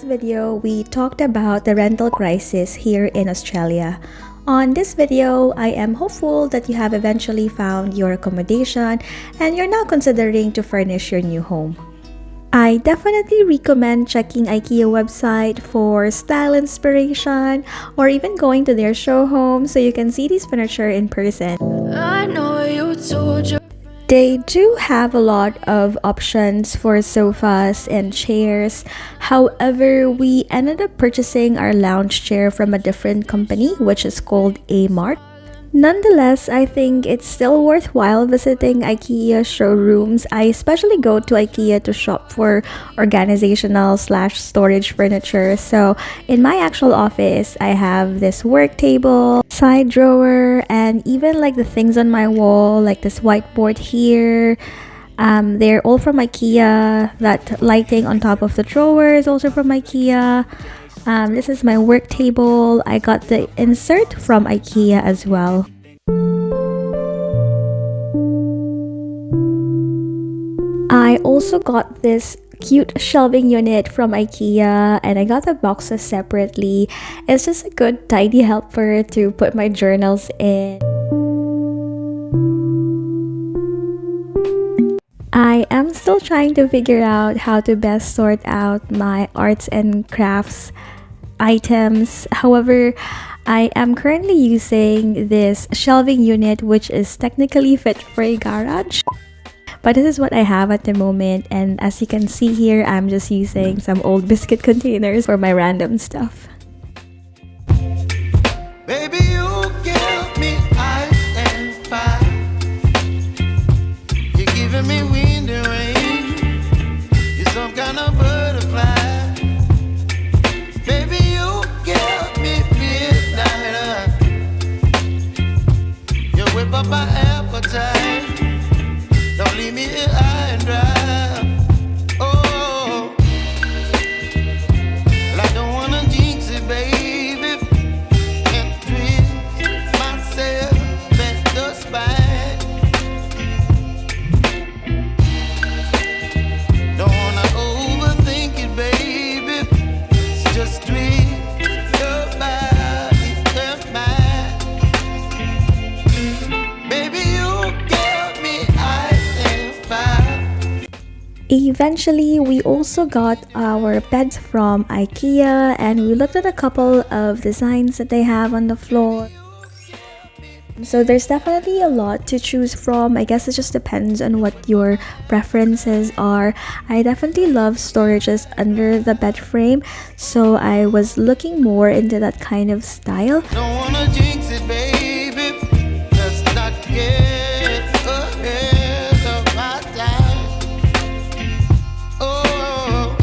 video, we talked about the rental crisis here in Australia. On this video, I am hopeful that you have eventually found your accommodation and you're now considering to furnish your new home. I definitely recommend checking IKEA website for style inspiration or even going to their show home so you can see these furniture in person. I know you told you. They do have a lot of options for sofas and chairs. However, we ended up purchasing our lounge chair from a different company, which is called KMART. Nonetheless, I think it's still worthwhile visiting IKEA showrooms. I especially go to IKEA to shop for organizational/storage furniture. So in my actual office, I have this work table, side drawer, and even like the things on my wall, like this whiteboard here. They're all from IKEA. That lighting on top of the drawer is also from IKEA. This is my work table. I got the insert from IKEA as well. I also got this cute shelving unit from IKEA, and I got the boxes separately. It's just a good tidy helper to put my journals in. I am still trying to figure out how to best sort out my arts and crafts items. However, I am currently using this shelving unit, which is technically fit for a garage. But this is what I have at the moment, and as you can see here, I'm just using some old biscuit containers for my random stuff. Baby, you give me ice and fire. You're giving me wind and rain. You're some kind of butterfly. Baby, you give me midnight. You whip up my appetite. Don't leave me here high and dry. Oh, well, I don't wanna jinx it, baby, and twist myself at the spine. Don't wanna overthink it, baby. It's just twist your body and mine. Baby, you give me ice and fire. Eventually, we also got our beds from IKEA, and we looked at a couple of designs that they have on the floor. So there's definitely a lot to choose from. I guess it just depends on what your preferences are. I definitely love storages under the bed frame, so I was looking more into that kind of style. Don't wanna jinx it, baby. Let's not get ahead of my time. Oh,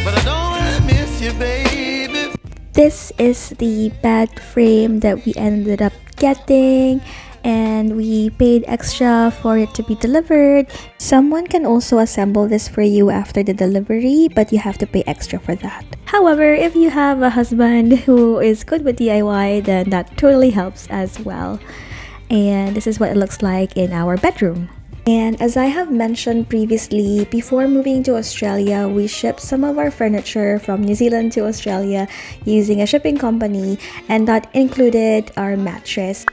but I don't wanna miss you, baby. This is the bed frame that we ended up getting, and we paid extra for it to be delivered. Someone can also assemble this for you after the delivery, but you have to pay extra for that. However, if you have a husband who is good with DIY, then that totally helps as well. And this is what it looks like in our bedroom. And as I have mentioned previously, before moving to Australia, we shipped some of our furniture from New Zealand to Australia using a shipping company, and that included our mattress.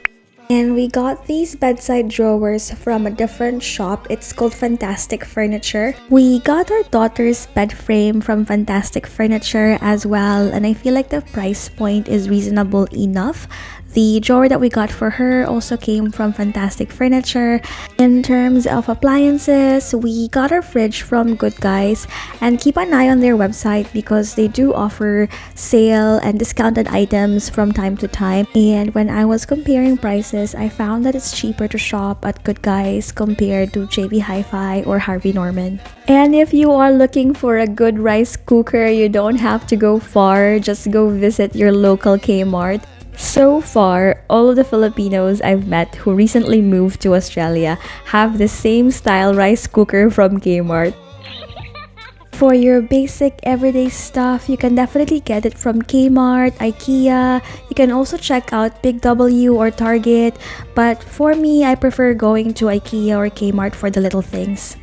And we got these bedside drawers from a different shop. It's called Fantastic Furniture. We got our daughter's bed frame from Fantastic Furniture as well, and I feel like the price point is reasonable enough. The drawer that we got for her also came from Fantastic Furniture. In terms of appliances, we got our fridge from Good Guys, and keep an eye on their website because they do offer sale and discounted items from time to time. And when I was comparing prices, I found that it's cheaper to shop at Good Guys compared to JB Hi-Fi or Harvey Norman. And if you are looking for a good rice cooker, you don't have to go far. Just go visit your local Kmart. So far, all of the Filipinos I've met who recently moved to Australia have the same style rice cooker from Kmart. For your basic everyday stuff, you can definitely get it from Kmart, IKEA. You can also check out Big W or Target, but for me, I prefer going to IKEA or Kmart for the little things.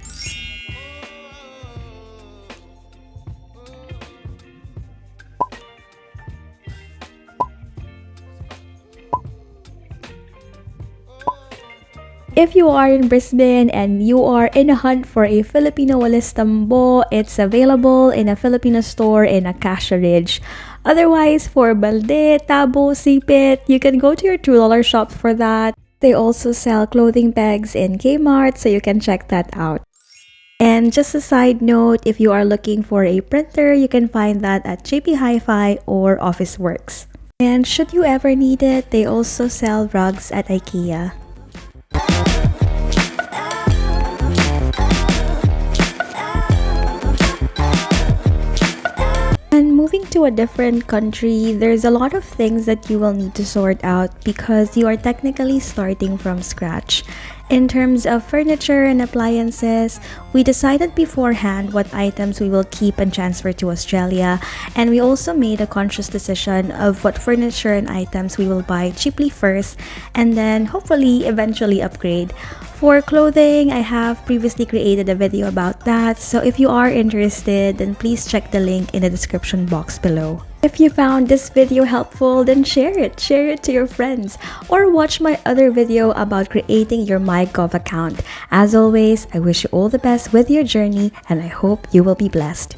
If you are in Brisbane and you are in a hunt for a Filipino walis tambo, it's available in a Filipino store in Acacia Ridge. Otherwise, for balde, tabo, sipit, you can go to your $2 shop for that. They also sell clothing bags in KMART, so you can check that out. And just a side note, if you are looking for a printer, you can find that at JP Hi-Fi or Officeworks. And should you ever need it, they also sell rugs at Ikea. And moving to a different country, there's a lot of things that you will need to sort out because you are technically starting from scratch. In terms of furniture and appliances, we decided beforehand what items we will keep and transfer to Australia, and we also made a conscious decision of what furniture and items we will buy cheaply first and then hopefully eventually upgrade. For clothing, I have previously created a video about that, so if you are interested, then please check the link in the description box below. If you found this video helpful, then share it to your friends, or watch my other video about creating your 𝐷𝐿𝐴 account. As always, I wish you all the best with your journey and I hope you will be blessed.